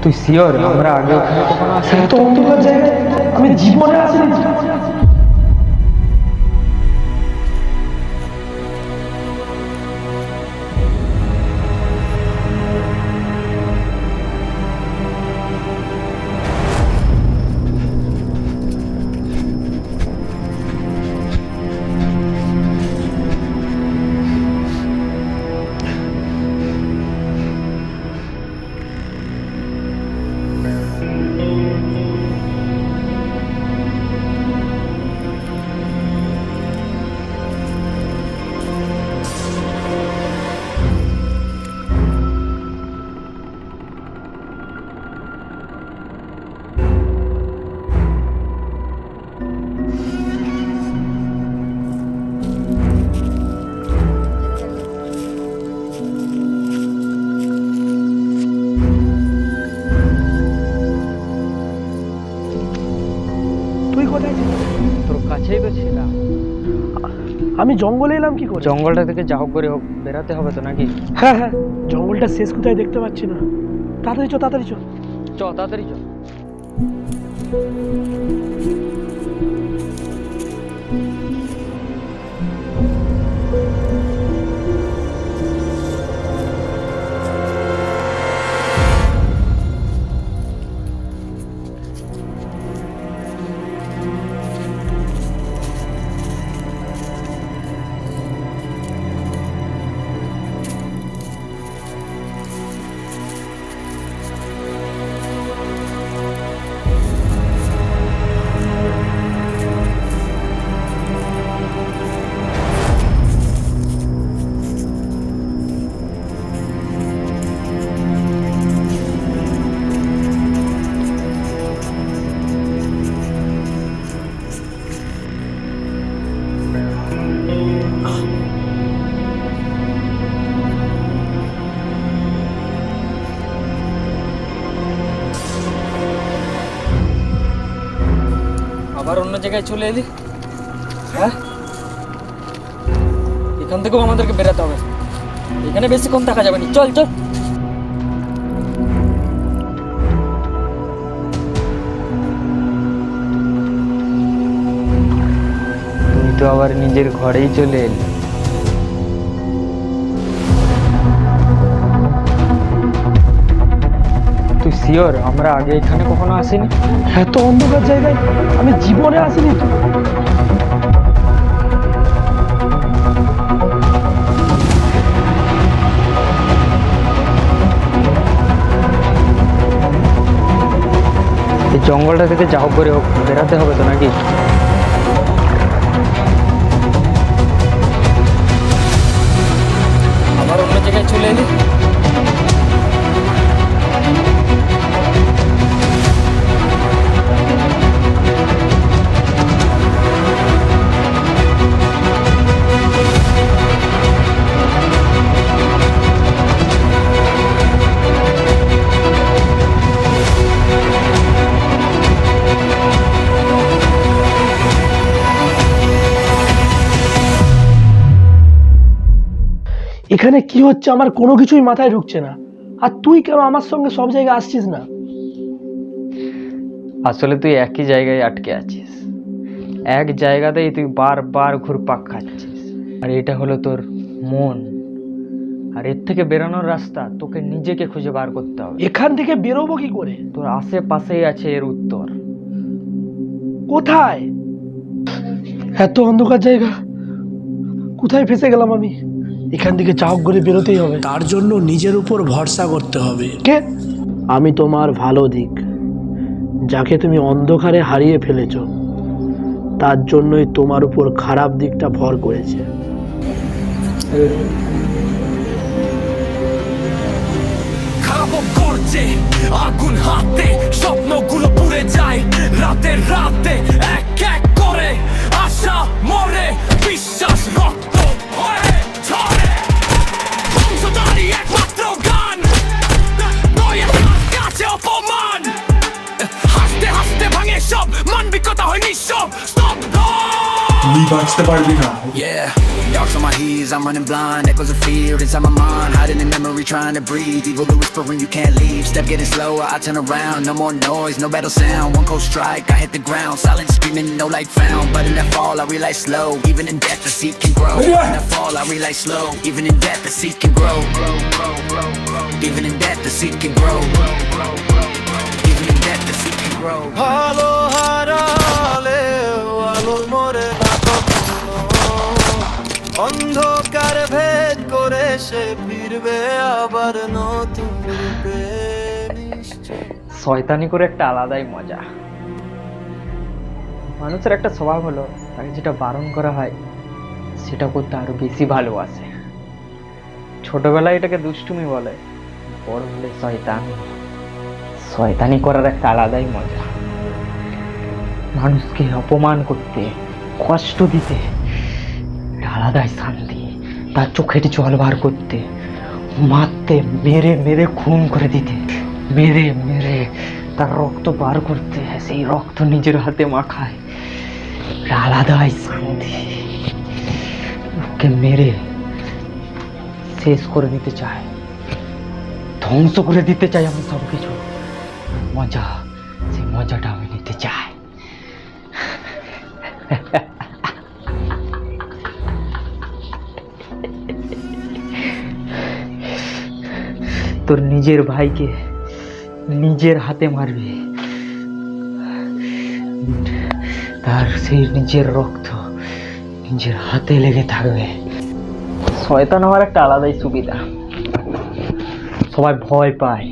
তুই শিওর আমরা আগে ওখানে কখনো আসি এত অন্ধকার জায়গায় আমি জীবনে আসিনি। তুই কোথায় ছিলি? তোর কাছেই তো ছিলাম। আমি জঙ্গলে এলাম কি করে? জঙ্গলটা থেকে যা হোক করে হোক বেরাতে হবে তো নাকি? হ্যাঁ হ্যাঁ, জঙ্গলটা শেষ কোথায় দেখতে পাচ্ছি না। তাড়াতাড়ি চ, তাড়াতাড়ি চ। চ তাড়াতাড়ি চ। আবার অন্য জায়গায় চলে এলি? হ্যাঁ, এখান থেকেও আমাদেরকে বেরাতে হবে। এখানে বেশিক্ষণ থাকা যাবে না। চল চল। তুই তো আবার নিজের ঘরেই চলে এলি। তুই শিওর আমরা আগে এখানে কখনো আসিনি? এত অন্ধকার জায়গায় আমি জীবনে আসিনি তো। এই জঙ্গলটা থেকে যা হোক করে হোক বেরাতে হবে তো নাকি? আবার অন্য জায়গায় চলে এলি? এখানে কি হচ্ছে আমার কোনো কিছুই মাথায় ঢুকছে না। আর তুই কেন আমার সঙ্গে সব জায়গায় আসছিস না? আসলে তুই একই জায়গায় আটকে আছিস। এক জায়গাতেই তুই বারবার ঘুরপাক খাচ্ছিস। আর এটা হলো তোর মন। আর এর থেকে বেরোনোর রাস্তা তোকে নিজেকে খুঁজে বার করতে হবে। এখান থেকে বেরোবো কি করে? তোর আশেপাশেই আছে এর উত্তর। কোথায়? এত অন্ধকার জায়গা, কোথায় ফেসে গেলাম আমি? এখান থেকে চাহক করে বেরোতেই হবে। তার জন্য নিজের উপর ভরসা করতে হবে। কে? আমি তোমার ভালো দিক, যাকে তুমি অন্ধকারে হারিয়ে ফেলেছ, তার জন্যই তোমার উপর খারাপ দিকটা ভর করেছে। খারাপ করছে আগুন হাতে, স্বপ্নগুলো পুড়ে যায় রাতে রাতে। এক এক করে আশা মরে, বিশ্বাস রক্ত হয়ে ঝরে। বংশধারী একমাত্র গান, নয় কাছে অপমান। হাসতে হাসতে ভাঙে সব, মানবিকতা হয় নিঃসব স্তব্ধ। বাঁচতে পারবি না। Yeah, darks on my heels, I'm running blind. Echoes of fear inside my mind, hiding in memory, trying to breathe. Evil to whispering, you can't leave. Step getting slower, I turn around. No more noise, no battle sound. One cold strike, I hit the ground. Silence screaming, no light found. But in that fall, I realize slow. Even in death, the seed can grow. In that fall, I realize slow. Even in death, the seed can grow. Even in death, the seed can grow. Even in death, the seed can grow. ভালো হারালে আলো মরে না কখনো, অন্ধকার ভেদ করে সে ফিরবে আবার নতুন রূপে নিশ্চয়। শয়তানি করে একটা আলাদাই মজা। মানুষের একটা স্বভাব হলো তাকে যেটা বারণ করা হয় সেটা করতে আরো বেশি ভালোবাসে। ছোটবেলায় এটাকে দুষ্টুমি বলে, বড় হলে শয়তানি। শয়তানি করার একটা আলাদাই মজা। মানুষকে অপমান করতে, কষ্ট দিতে একটা আলাদাই শান্তি। তার চোখের জল বার করতে, মারতে, মেরে মেরে খুন করে দিতে, মেরে মেরে তার রক্ত বার করতে, সেই রক্ত নিজের হাতে মাখায় একটা আলাদাই শান্তি। ওকে মেরে শেষ করে দিতে চায়, ধ্বংস করে দিতে চাই আমি সব কিছু। মজা, সেই মজাটা আমি নিতে চাই। তোর নিজের ভাইকে নিজের হাতে মারবি, তার সেই নিজের রক্ত নিজের হাতে লেগে থাকবে। শয়তান হওয়ার একটা আলাদাই সুবিধা। সবাই ভয় পায়,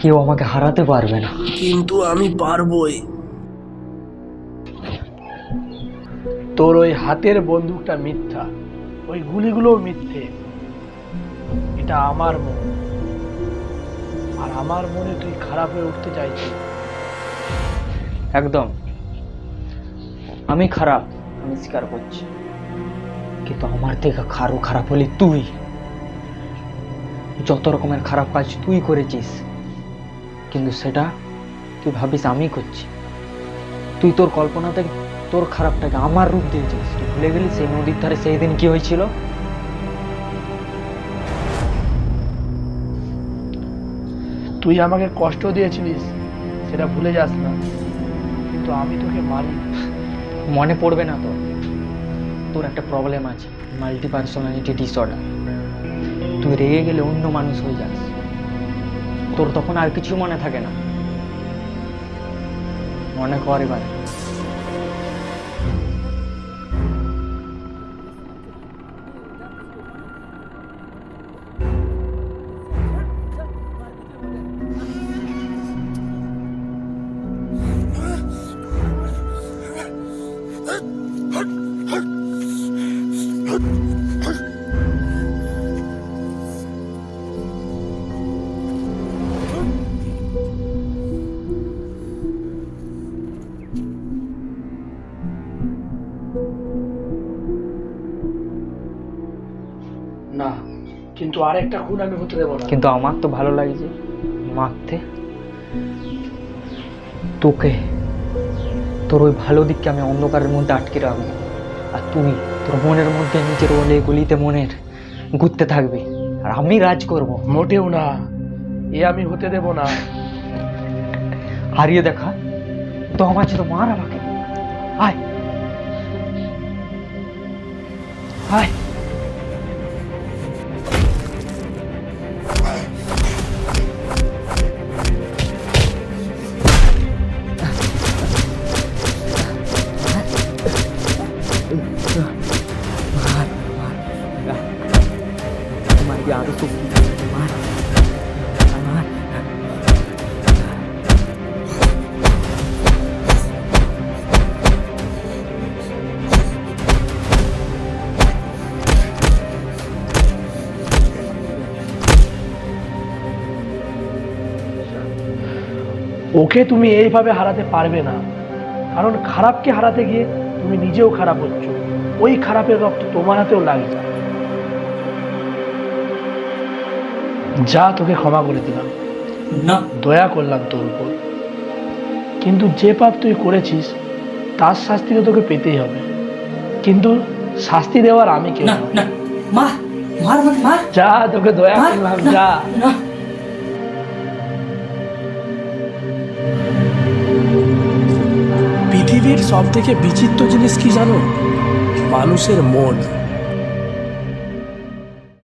কেউ আমাকে হারাতে পারবে না। কিন্তু আমি পারবই। তোর ওই হাতের বন্দুকটা মিথ্যা, ওই গুলিগুলোও মিথ্যে। এটা আমার মন, আর আমার মনে তুই খারাপ হয়ে উঠতে চাইছিস। একদম, আমি খারাপ, আমি স্বীকার করছি। কিন্তু আমার থেকে আরো খারাপ হলি তুই। যত রকমের খারাপ কাজ তুই করেছিস, কিন্তু সেটা তুই ভাবিস আমি করছি। তুই তোর কল্পনা থেকে তোর খারাপটাকে আমার রূপ দিয়েছিস। তুই ভুলে গেলি সেই নদীর ধারে সেই দিন কি হয়েছিল? তুই আমাকে কষ্ট দিয়েছিলিস, সেটা ভুলে যাস না। কিন্তু আমি তোকে মারি। মনে পড়বে না তো? তোর একটা প্রবলেম আছে, মাল্টি পার্সোনালিটি ডিসঅর্ডার। তুই রেগে গেলে অন্য মানুষ হয়ে যাস, তোর তখন আর কিছু মনে থাকে না। মনে কর এবার। না, কিন্তু আরেকটা খুন আমি হতে দেবো না। কিন্তু আমার তো ভালো লাগছে মারতে তোকে। তোর ওই ভালো দিককে আমি অন্ধকারের মধ্যে আটকে রাখবো, আর তুই তোর মনের মধ্যে নিজের অলে গলিতে মনের ঘুরতে থাকবি, আর আমি রাজ করব। মোটেও না, এ আমি হতে দেব না। হারিয়ে দেখা তো আমার ছিল, মার আমাকে। আয় আয়। আরো শক্তি মার মার। ওকে তুমি এইভাবে হারাতে পারবে না, কারণ খারাপকে হারাতে গিয়ে তুমি নিজেও খারাপ হচ্ছ। ওই খারাপের রক্ত তোমার হাতেও লাগছে। যা, তোকে ক্ষমা করে দিলাম, না দয়া করলাম তোর উপর। কিন্তু যে পাপ তুই করেছিস তার শাস্তি তো তোকে পেতেই হবে, কিন্তু শাস্তি দেওয়ার আমি কে? না না, মা মার আমাকে, মার। যা, তোকে দয়া করলাম, যা। না, পৃথিবীর সব থেকে বিচিত্র জিনিস কি জানো? মানুষের মন।